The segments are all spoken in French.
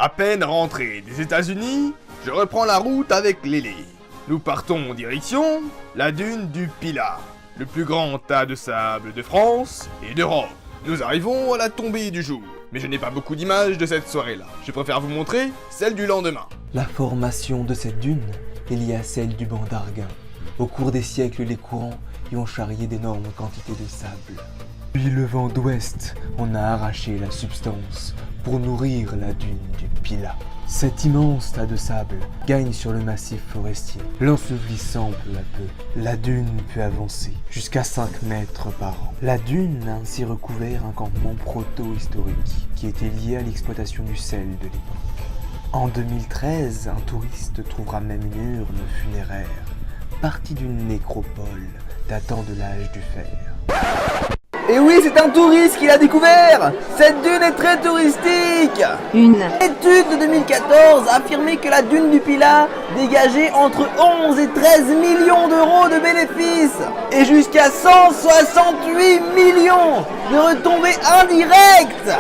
À peine rentré des États-Unis, je reprends la route avec Lily. Nous partons en direction la dune du Pilat, le plus grand tas de sable de France et d'Europe. Nous arrivons à la tombée du jour, mais je n'ai pas beaucoup d'images de cette soirée-là. Je préfère vous montrer celle du lendemain. La formation de cette dune est liée à celle du banc d'Arguin. Au cours des siècles, les courants y ont charrié d'énormes quantités de sable. Puis le vent d'ouest en a arraché la substance pour nourrir la dune du Pilat. Cet immense tas de sable gagne sur le massif forestier, l'ensevelissant peu à peu. La dune peut avancer jusqu'à 5 mètres par an. La dune a ainsi recouvert un campement proto-historique qui était lié à l'exploitation du sel de l'époque. En 2013, un touriste trouvera même une urne funéraire, partie d'une nécropole datant de l'âge du fer. Et oui, c'est un touriste qui l'a découvert. Cette dune est très touristique. Une L'étude de 2014 a affirmé que la dune du Pilat dégageait entre 11 et 13 millions d'euros de bénéfices et jusqu'à 168 millions de retombées indirectes.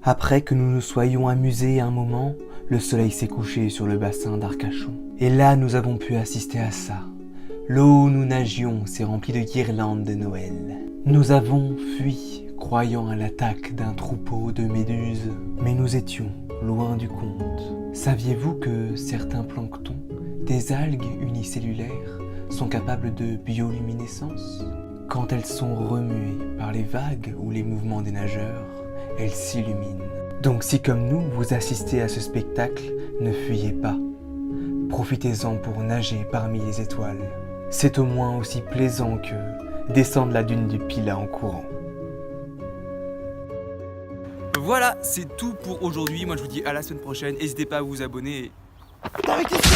Après que nous nous soyons amusés un moment, le soleil s'est couché sur le bassin d'Arcachon. Et là, nous avons pu assister à ça. L'eau où nous nagions s'est remplie de guirlandes de Noël. Nous avons fui, croyant à l'attaque d'un troupeau de méduses. Mais nous étions loin du compte. Saviez-vous que certains planctons, des algues unicellulaires, sont capables de bioluminescence? Quand elles sont remuées par les vagues ou les mouvements des nageurs, elles s'illuminent. Donc si comme nous, vous assistez à ce spectacle, ne fuyez pas. Profitez-en pour nager parmi les étoiles. C'est au moins aussi plaisant que descendre la dune du Pilat en courant. Voilà, c'est tout pour aujourd'hui. Moi je vous dis à la semaine prochaine. N'hésitez pas à vous abonner. Putain, mais qu'est-ce que